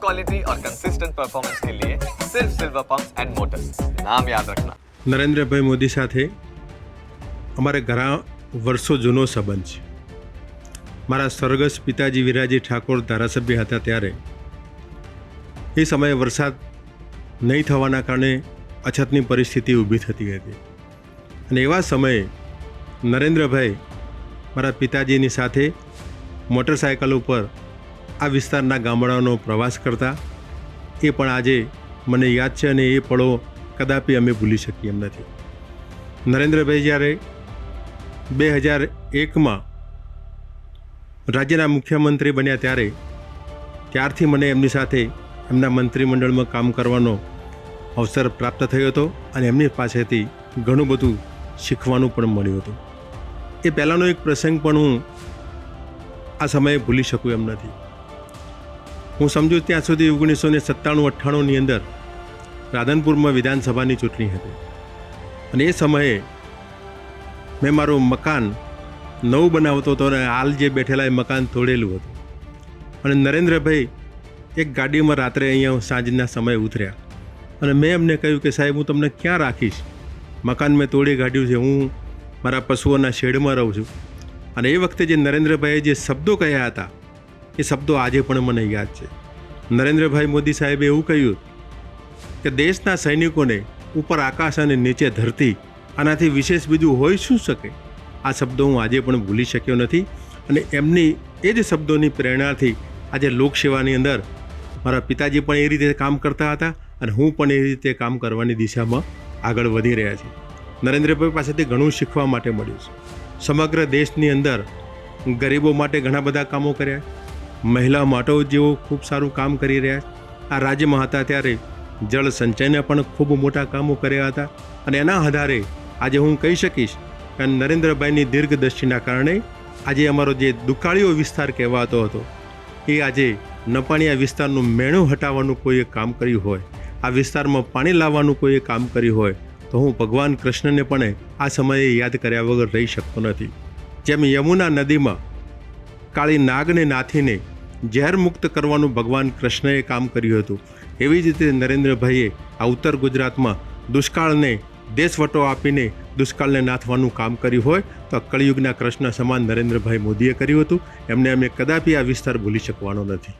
Quality और consistent performance के लिए सिर्फ सिल्वर पंप्स एंड मोटर्स, नाम याद रखना। નરેન્દ્રભાઈ મોદી સાથે અમારે ઘણા વર્ષો જૂનો સંબંધ છે. મારા સ્વર્ગસ્થ પિતાજી વિરાજી ઠાકોર ધારાસભ્ય હતા ત્યારે એ સમયે વરસાદ નહીં થવાના કારણે અછતની પરિસ્થિતિ ઊભી થતી હતી અને એવા સમયે નરેન્દ્રભાઈ મારા પિતાજીની સાથે મોટરસાયકલ ઉપર આ વિસ્તારના ગામડાઓનો પ્રવાસ કરતા એ પણ આજે મને યાદ છે અને એ પળો કદાપી અમે ભૂલી શકીએ એમ નથી. નરેન્દ્રભાઈ જ્યારે 2001માં રાજ્યના મુખ્યમંત્રી બન્યા ત્યારથી મને એમની સાથે એમના મંત્રીમંડળમાં કામ કરવાનો અવસર પ્રાપ્ત થયો હતો અને એમની પાસેથી ઘણું બધું શીખવાનું પણ મળ્યું હતું. એ પહેલાંનો એક પ્રસંગ પણ હું આ સમયે ભૂલી શકું એમ નથી. હું સમજુ ત્યાં સુધી 1997-98ની અંદર રાધનપુરમાં વિધાનસભાની ચૂંટણી હતી અને એ સમયે મેં મારું મકાન નવું બનાવતો હતો અને હાલ જે બેઠેલા એ મકાન તોડેલું હતું અને નરેન્દ્રભાઈ એક ગાડીમાં રાત્રે અહીંયા સાંજના સમયે ઉતર્યા અને મેં એમને કહ્યું કે સાહેબ હું તમને ક્યાં રાખીશ, મકાન મેં તોડી કાઢ્યું છે, હું મારા પશુઓના શેડમાં રહું છું. અને એ વખતે જે નરેન્દ્રભાઈએ જે શબ્દો કહ્યા હતા એ શબ્દો આજે પણ મને યાદ છે. નરેન્દ્રભાઈ મોદી સાહેબે એવું કહ્યું કે દેશના સૈનિકોને ઉપર આકાશ અને નીચે ધરતી, આનાથી વિશેષ બીજું હોઈ શું શકે. આ શબ્દો હું આજે પણ ભૂલી શક્યો નથી અને એમની એ જ શબ્દોની પ્રેરણાથી આજે લોકસેવાની અંદર મારા પિતાજી પણ એ રીતે કામ કરતા હતા અને હું પણ એ રીતે કામ કરવાની દિશામાં આગળ વધી રહ્યા છીએ. નરેન્દ્રભાઈ પાસેથી ઘણું શીખવા માટે મળ્યું છે. સમગ્ર દેશની અંદર ગરીબો માટે ઘણા બધા કામો કર્યા, મહિલા માટે જેઓ ખૂબ સારું કામ કરી રહ્યા. આ રાજ્યમાં હતા ત્યારે જળ સંચયના પણ ખૂબ મોટા કામો કર્યા હતા અને એના આધારે આજે હું કહી શકીશ કે નરેન્દ્રભાઈની દીર્ઘદૃષ્ટિના કારણે આજે અમારો જે દુકાળીઓ વિસ્તાર કહેવાતો હતો એ આજે નપાણીયા વિસ્તારનું મેણું હટાવવાનું કોઈએ કામ કર્યું હોય, આ વિસ્તારમાં પાણી લાવવાનું કોઈએ કામ કર્યું હોય તો હું ભગવાન કૃષ્ણને પણ આ સમયે યાદ કર્યા વગર રહી શકતો નથી. જેમ યમુના નદીમાં કાળી નાગને નાથીને ઝેર મુક્ત કરવાનું ભગવાન કૃષ્ણએ કામ કર્યું હતું, એવી જ રીતે નરેન્દ્રભાઈએ આ ઉત્તર ગુજરાતમાં દુષ્કાળને દેશવટો આપીને દુષ્કાળને નાથવાનું કામ કર્યું હોય તો કળિયુગના કૃષ્ણ સમાન નરેન્દ્રભાઈ મોદીએ કર્યું હતું. એમને અમે કદાપી આ વિસ્તાર ભૂલી શકવાનો નથી.